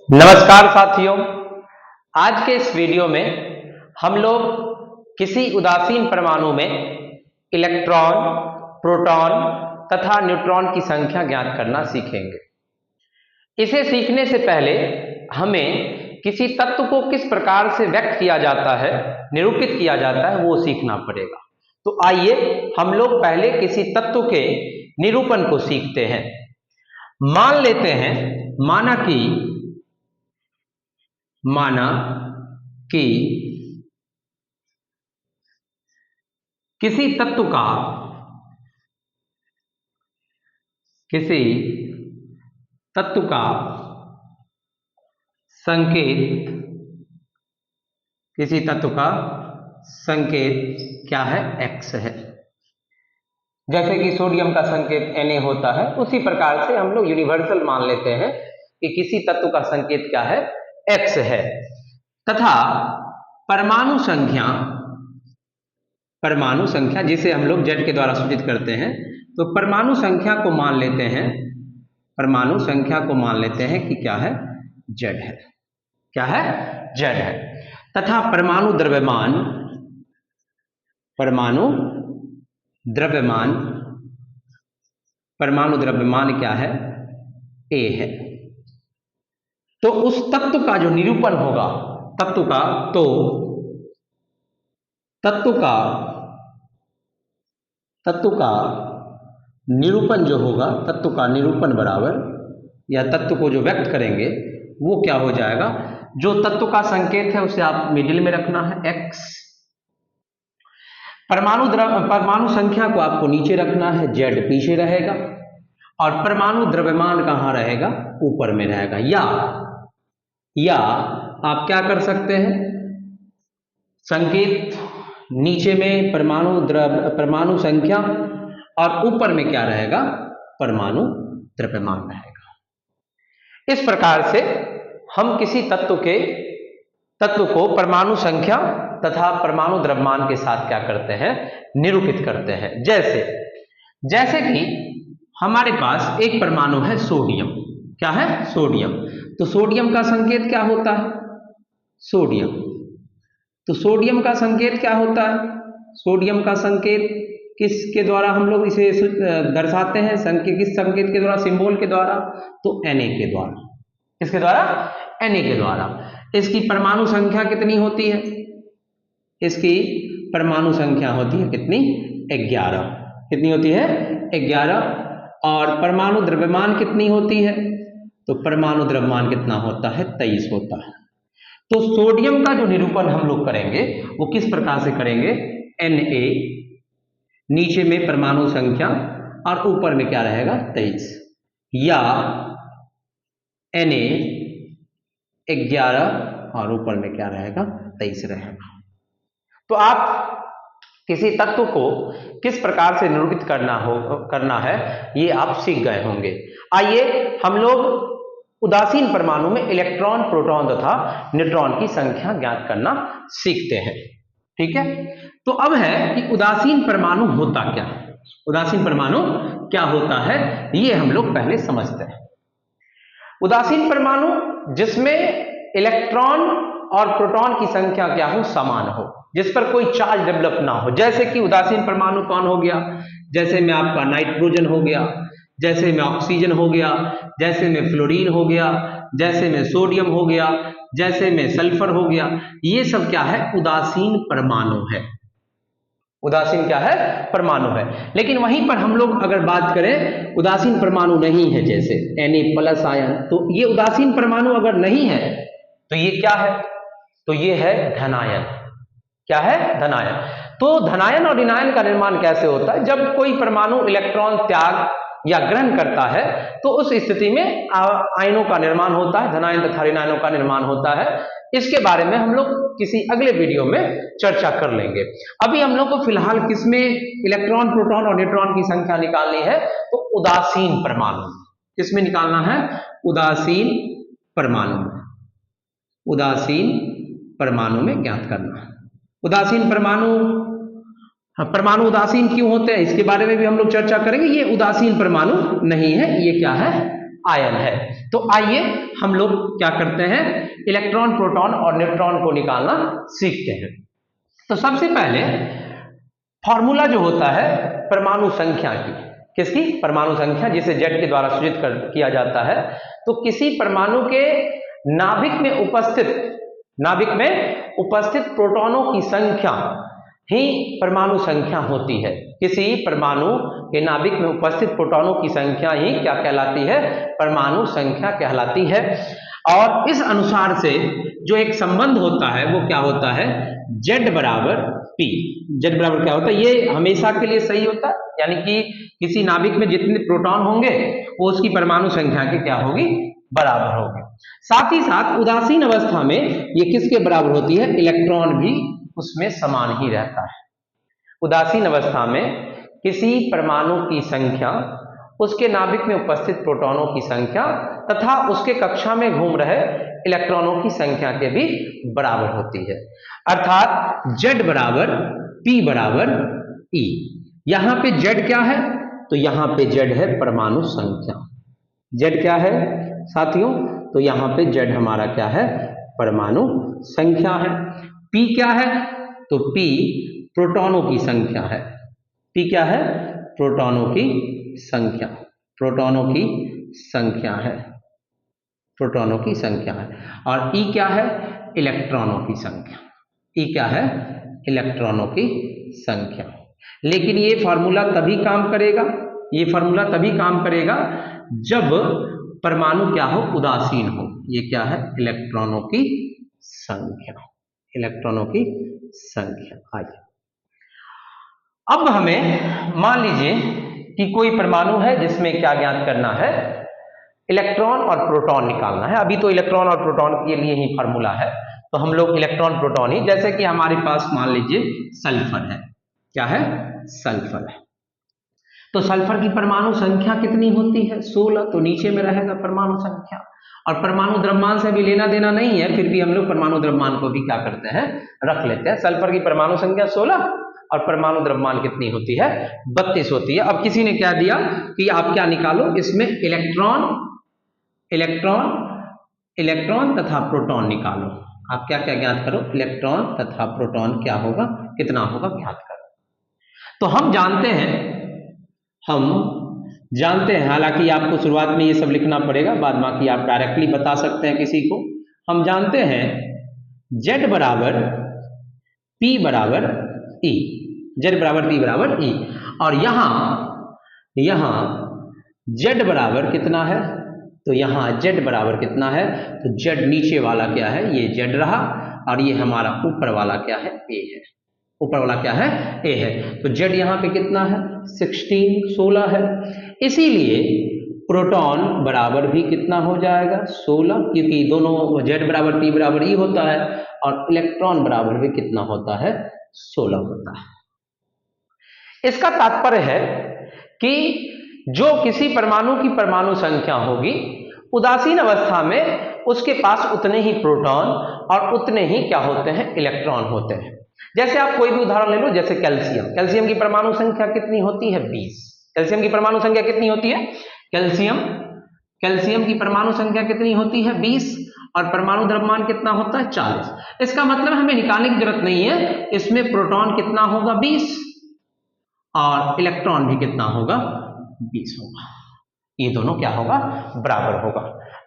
नमस्कार साथियों, आज के इस वीडियो में हम लोग किसी उदासीन परमाणु में इलेक्ट्रॉन, प्रोटॉन तथा न्यूट्रॉन की संख्या ज्ञात करना सीखेंगे। इसे सीखने से पहले हमें किसी तत्व को किस प्रकार से व्यक्त किया जाता है, निरूपित किया जाता है, वो सीखना पड़ेगा। तो आइए हम लोग पहले किसी तत्व के निरूपण को सीखते हैं। मान लेते हैं, माना कि किसी तत्व का संकेत क्या है? X है। जैसे कि सोडियम का संकेत Na होता है, उसी प्रकार से हम लोग यूनिवर्सल मान लेते हैं कि किसी तत्व का संकेत क्या है? X है। तथा परमाणु संख्या जिसे हम लोग Z के द्वारा सूचित करते हैं, तो परमाणु संख्या को मान लेते हैं कि क्या है? Z है। क्या है? Z है। तथा परमाणु द्रव्यमान क्या है? A है। तो उस तत्व का जो निरूपण होगा, तत्व का निरूपण जो होगा, तत्व का निरूपण बराबर या तत्व को जो व्यक्त करेंगे वो क्या हो जाएगा? जो तत्व का संकेत है उसे आप मिडिल में रखना है X। परमाणु संख्या को आपको नीचे रखना है, Z पीछे रहेगा, और परमाणु द्रव्यमान कहाँ रहेगा? ऊपर में रहेगा। या आप क्या कर सकते हैं, संकेत नीचे में परमाणु संख्या और ऊपर में क्या रहेगा? परमाणु द्रव्यमान रहेगा। इस प्रकार से हम किसी तत्व को परमाणु संख्या तथा परमाणु द्रव्यमान के साथ क्या करते हैं? निरूपित करते हैं। जैसे कि हमारे पास एक परमाणु है सोडियम। क्या है? सोडियम। तो सोडियम का संकेत क्या होता है? सोडियम। तो सोडियम का संकेत क्या होता है? सोडियम का संकेत किसके द्वारा हम लोग इसे दर्शाते हैं? किस संकेत के द्वारा? सिंबल के द्वारा। तो Na के द्वारा। किसके द्वारा? Na के द्वारा। इसकी परमाणु संख्या कितनी होती है? इसकी परमाणु संख्या होती है कितनी? 11। कितनी होती है? 11। और परमाणु द्रव्यमान कितनी होती है? तो परमाणु द्रव्यमान कितना होता है? 23 होता है। तो सोडियम का जो निरूपण हम लोग करेंगे वो किस प्रकार से करेंगे? Na, नीचे में परमाणु संख्या और ऊपर में क्या रहेगा? 23। या Na 11 और ऊपर में क्या रहेगा? 23 रहेगा। तो आप किसी तत्व को किस प्रकार से निरूपित करना है, ये आप सीख गए होंगे। आइए हम लोग उदासीन परमाणु में इलेक्ट्रॉन, प्रोटॉन तथा न्यूट्रॉन की संख्या ज्ञात करना सीखते हैं। ठीक है, तो अब है कि उदासीन परमाणु होता क्या है? उदासीन परमाणु क्या होता है, ये हम लोग पहले समझते हैं। उदासीन परमाणु जिसमें इलेक्ट्रॉन और प्रोटॉन की संख्या क्या हो? समान हो, जिस पर कोई चार्ज डेवलप ना हो। जैसे कि उदासीन परमाणु कौन हो गया? जैसे में आपका नाइट्रोजन हो गया, जैसे में ऑक्सीजन हो गया, जैसे में फ्लोरीन हो गया, जैसे में सोडियम हो गया, जैसे में सल्फर हो गया। ये सब क्या है? उदासीन परमाणु है। उदासीन क्या है? परमाणु है। लेकिन वहीं पर हम लोग अगर बात करें उदासीन परमाणु नहीं है, जैसे Na+ आयन, तो ये उदासीन परमाणु अगर नहीं है तो ये क्या है? तो ये है धनायन। क्या है? धनायन। तो धनायन और ऋणायन का निर्माण कैसे होता है? जब कोई परमाणु इलेक्ट्रॉन त्याग या ग्रहण करता है तो उस स्थिति में आयनों का निर्माण होता है, धनायन तथा ऋणायनों का निर्माण होता है। इसके बारे में हम लोग किसी अगले वीडियो में चर्चा कर लेंगे। अभी हम लोग को फिलहाल किसमें इलेक्ट्रॉन, प्रोटॉन और न्यूट्रॉन की संख्या निकालनी है? तो उदासीन परमाणु। किसमें निकालना है? उदासीन परमाणु में। उदासीन परमाणु में ज्ञात करना है। उदासीन परमाणु उदासीन क्यों होते हैं, इसके बारे में भी हम लोग चर्चा करेंगे। ये उदासीन परमाणु नहीं है, ये क्या है? आयन है। तो आइए हम लोग क्या करते हैं, इलेक्ट्रॉन, प्रोटॉन और न्यूट्रॉन को निकालना सीखते हैं। तो सबसे पहले फॉर्मूला जो होता है परमाणु संख्या की, किसकी? परमाणु संख्या, जिसे जेड के द्वारा सूचित किया जाता है। तो किसी परमाणु के नाभिक में उपस्थित प्रोटॉनों की संख्या ही परमाणु संख्या होती है। किसी परमाणु के नाभिक में उपस्थित प्रोटॉनों की संख्या ही क्या कहलाती है? परमाणु संख्या कहलाती है। और इस अनुसार से जो एक संबंध होता है वो क्या होता है? Z बराबर P। Z बराबर क्या होता है? ये हमेशा के लिए सही होता है, यानी कि किसी नाभिक में जितने प्रोटॉन होंगे वो उसकी परमाणु संख्या की क्या होगी? बराबर होगी। साथ ही साथ उदासीन अवस्था में ये किसके बराबर होती है? इलेक्ट्रॉन भी उसमें समान ही रहता है। उदासीन अवस्था में किसी परमाणु की संख्या उसके नाभिक में उपस्थित प्रोटॉनों की संख्या तथा उसके कक्षा में घूम रहे इलेक्ट्रॉनों की संख्या के भी बराबर होती है। अर्थात Z बराबर P बराबर E। यहां पे Z क्या है? तो यहां पे Z है परमाणु संख्या। Z क्या है साथियों? तो यहां पे Z हमारा क्या है? परमाणु संख्या है। P क्या है? तो P प्रोटॉनों की संख्या है। P क्या है? प्रोटॉनों की संख्या। प्रोटॉनों की संख्या है। प्रोटॉनों की संख्या है। और E क्या है? इलेक्ट्रॉनों की संख्या। E क्या है? इलेक्ट्रॉनों की संख्या। लेकिन ये फॉर्मूला तभी काम करेगा, ये फॉर्मूला तभी काम करेगा जब परमाणु क्या हो? उदासीन हो। ये क्या है? इलेक्ट्रॉनों की संख्या। इलेक्ट्रॉनों की संख्या। आइए अब हमें मान लीजिए कि कोई परमाणु है जिसमें क्या ज्ञात करना है? इलेक्ट्रॉन और प्रोटॉन निकालना है। अभी तो इलेक्ट्रॉन और प्रोटॉन के लिए ही फॉर्मूला है, तो हम लोग इलेक्ट्रॉन प्रोटॉन ही, जैसे कि हमारे पास मान लीजिए सल्फर है। क्या है? सल्फर है। तो सल्फर की परमाणु संख्या कितनी होती है? 16। तो नीचे में रहेगा परमाणु संख्या। और परमाणु द्रव्यमान से भी लेना देना नहीं है, फिर भी हम लोग परमाणु द्रव्यमान को भी क्या करते हैं? रख लेते हैं। सल्फर की परमाणु संख्या 16 और परमाणु द्रव्यमान कितनी होती है? 32 होती है। अब किसी ने क्या दिया कि आप क्या निकालो, इसमें इलेक्ट्रॉन इलेक्ट्रॉन इलेक्ट्रॉन तथा प्रोटॉन निकालो। आप क्या क्या ज्ञात करो? इलेक्ट्रॉन तथा प्रोटॉन क्या होगा, कितना होगा, ज्ञात करो। तो हम जानते हैं, हालांकि आपको शुरुआत में ये सब लिखना पड़ेगा, बाद बाकी आप डायरेक्टली बता सकते हैं किसी को। हम जानते हैं Z बराबर P बराबर E। Z बराबर P बराबर E। और यहां Z बराबर कितना है? तो यहां Z बराबर कितना है? तो Z नीचे वाला क्या है? ये Z रहा। और ये हमारा ऊपर वाला क्या है? A है। ऊपर वाला क्या है? A है। तो Z यहाँ पे कितना है? 16 है। इसीलिए प्रोटॉन बराबर भी कितना हो जाएगा? 16, क्योंकि दोनों Z बराबर P बराबर E होता है और इलेक्ट्रॉन बराबर भी कितना होता है? 16 होता है। इसका तात्पर्य है कि जो किसी परमाणु की परमाणु संख्या होगी, उदासीन अवस्था में उसके पास उतने ही प्रोटॉन और उतने ही क्या होते हैं? इलेक्ट्रॉन होते हैं। जैसे आप कोई भी उदाहरण ले लो, जैसे कैल्शियम। कैल्शियम की परमाणु संख्या कितनी होती है? 20। कैल्शियम की परमाणु संख्या कितनी होती है? कैल्शियम की परमाणु संख्या कितनी होती है? 20। और परमाणु द्रव्यमान कितना होता है? 40। इसका मतलब हमें निकालने की जरूरत नहीं है, इसमें प्रोटॉन कितना होगा? 20 और इलेक्ट्रॉन भी कितना होगा? 20 होगा। ये दोनों क्या होगा? बराबर होगा।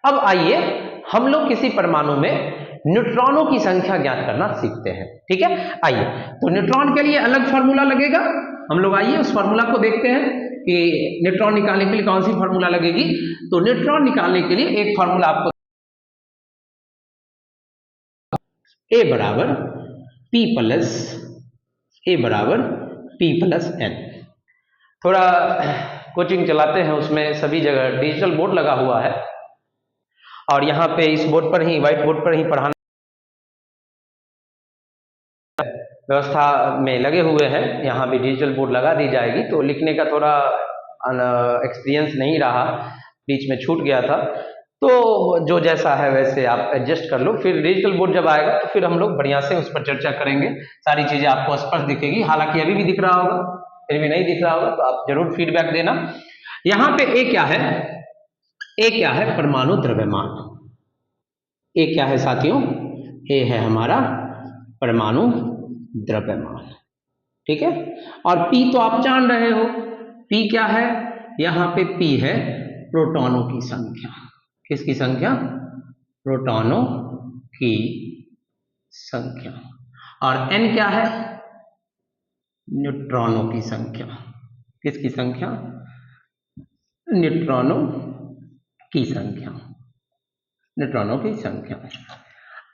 अब आइए हम लोग किसी परमाणु में न्यूट्रॉनों की संख्या ज्ञात करना सीखते हैं। ठीक है, आइए। तो न्यूट्रॉन के लिए अलग फार्मूला लगेगा। हम लोग आइए उस फार्मूला को देखते हैं कि न्यूट्रॉन निकालने के लिए कौन सी फार्मूला लगेगी। तो न्यूट्रॉन निकालने के लिए एक फार्मूला आपको A बराबर P प्लस N। थोड़ा कोचिंग चलाते हैं, उसमें सभी जगह डिजिटल बोर्ड लगा हुआ है और यहाँ पे इस बोर्ड पर ही, व्हाइट बोर्ड पर ही पढ़ाना व्यवस्था में लगे हुए हैं। यहाँ भी डिजिटल बोर्ड लगा दी जाएगी। तो लिखने का थोड़ा एक्सपीरियंस नहीं रहा, बीच में छूट गया था, तो जो जैसा है वैसे आप एडजस्ट कर लो। फिर डिजिटल बोर्ड जब आएगा तो फिर हम लोग बढ़िया से उस पर चर्चा करेंगे, सारी चीजें आपको स्पष्ट दिखेगी। हालांकि अभी भी दिख रहा होगा, फिर भी नहीं दिख रहा होगा तो आप जरूर फीडबैक देना। यहाँ पे ए क्या है? ए क्या है? परमाणु द्रव्यमान। ए क्या है साथियों? ए है हमारा परमाणु द्रव्यमान। ठीक है। और पी तो आप जान रहे हो, पी क्या है? यहां पे पी है प्रोटॉनों की संख्या। किसकी संख्या? प्रोटॉनों की संख्या। और एन क्या है? न्यूट्रॉनों की संख्या। किसकी संख्या? न्यूट्रॉनों की संख्या। न्यूट्रॉनों की संख्या।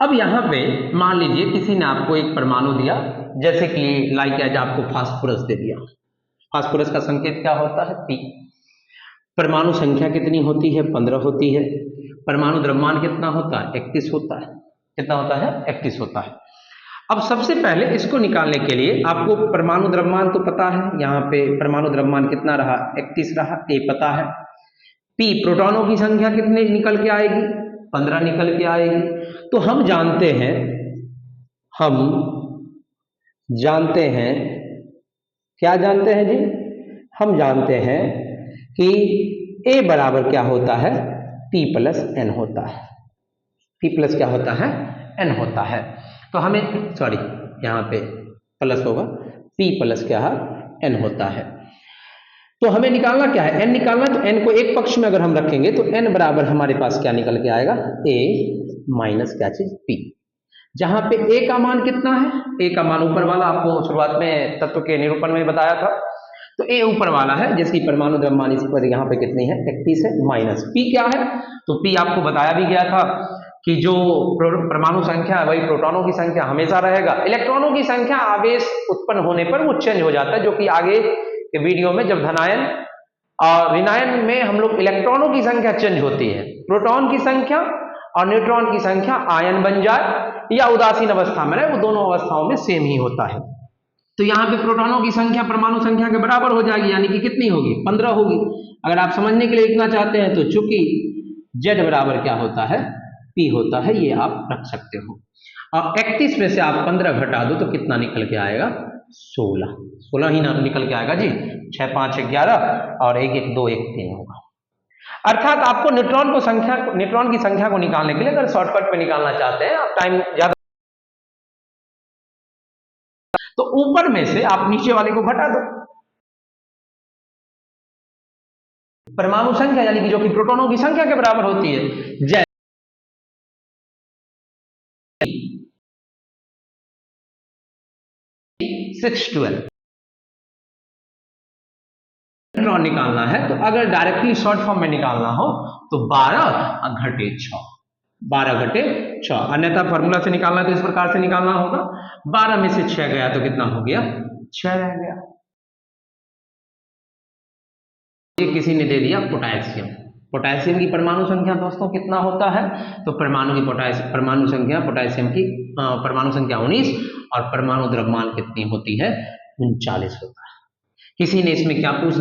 अब यहां पे मान लीजिए किसी ने आपको एक परमाणु दिया, जैसे कि लाइक एज आपको फास्फोरस दे दिया। फास्फोरस का संकेत क्या होता है? पी। परमाणु संख्या कितनी होती है? 15 होती है। परमाणु द्रव्यमान कितना होता है? 31 होता है। कितना होता है? 31 होता है। अब सबसे पहले इसको निकालने के लिए आपको परमाणु द्रव्यमान तो पता है, यहाँ पे परमाणु द्रव्यमान कितना रहा? 31 रहा। ए पता है। पी प्रोटॉनों की संख्या कितनी निकल के आएगी? 15 निकल के आएगी। तो हम जानते हैं क्या जानते हैं जी? हम जानते हैं कि ए बराबर क्या होता है? पी प्लस एन होता है। पी प्लस क्या होता है? एन होता है। तो हमें सॉरी यहाँ पे प्लस होगा, पी प्लस क्या है? एन होता है। तो हमें निकालना क्या है? एन निकालना। तो एन को एक पक्ष में अगर हम रखेंगे तो एन बराबर हमारे पास क्या निकल के आएगा? ए माइनस क्या चीज? पी। जहां पे ए का मान कितना है? ए का मान ऊपर वाला, आपको शुरुआत में तत्व के निरूपण में बताया था। तो ए ऊपर वाला है, जिसकी परमाणु द्रव्यमान इस पर यहाँ पे कितनी है? 31 है। माइनस पी क्या है? तो पी आपको बताया भी गया था कि जो परमाणु संख्या है वही प्रोटॉनों की संख्या हमेशा रहेगा। इलेक्ट्रॉनों की संख्या आवेश उत्पन्न होने पर वो चेंज हो जाता है, जो कि आगे के वीडियो में जब धनायन और ऋणायन में हम लोग इलेक्ट्रॉनों की संख्या चेंज होती है, प्रोटॉन की संख्या और न्यूट्रॉन की संख्या आयन बन जाए या उदासीन अवस्था में रहे, वो दोनों अवस्थाओं में सेम ही होता है। तो यहाँ पे प्रोटॉनों की संख्या परमाणु संख्या के बराबर हो जाएगी, यानी कि कितनी होगी? 15 होगी। अगर आप समझने के लिए लिखना चाहते हैं तो चूंकि Z बराबर क्या होता है? P होता है, ये आप रख सकते हो। और 31 में से आप 15 घटा दो तो कितना निकल के आएगा? 16 ही ना निकल के आएगा जी। 6 5 11 और 1 1 2 1 3 होगा। अर्थात आपको न्यूट्रॉन की संख्या को निकालने के लिए अगर शॉर्टकट पे निकालना चाहते हैं, आप टाइम ज्यादा, तो ऊपर में से आप नीचे वाले को घटा दो। परमाणु संख्या यानी कि जो कि प्रोटॉनों की संख्या के बराबर होती है, जैसे 612। इलेक्ट्रॉन निकालना है तो अगर डायरेक्टली शॉर्ट फॉर्म में निकालना हो तो 12 घटे 6, 12 घटे 6। अन्यथा फॉर्मूला से निकालना है तो इस प्रकार से निकालना होगा। 12 में से 6 गया तो कितना हो गया? 6 रह गया। ये किसी ने दे दिया पोटेशियम। पोटेशियम की परमाणु संख्या दोस्तों कितना होता है? तो परमाणु संख्या पोटेशियम की परमाणु संख्या 19 और परमाणु द्रव्यमान कितनी होती है? 39 होता है। किसी ने इसमें क्या पूछ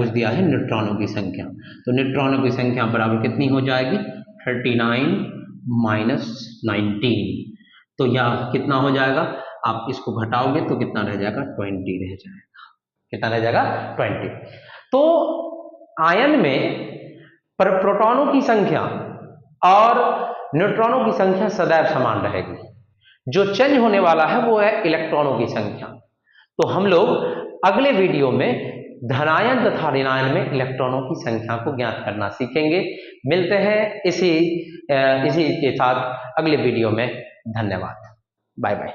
दिया है? न्यूट्रॉनों की संख्या। तो न्यूट्रॉनों की संख्या बराबर कितनी हो जाएगी? 39 माइनस 19। तो यह कितना हो जाएगा? आप इसको घटाओगे तो कितना रह जाएगा? 20 रह जाएगा। कितना रह जाएगा? 20। तो आयन में प्रोटॉनों की संख्या और न्यूट्रॉनों की संख्या सदैव समान रहेगी। जो चेंज होने वाला है वो है इलेक्ट्रॉनों की संख्या। तो हम लोग अगले वीडियो में धनायन तथा ऋणायन में इलेक्ट्रॉनों की संख्या को ज्ञात करना सीखेंगे। मिलते हैं इसी के साथ अगले वीडियो में। धन्यवाद। Bye bye.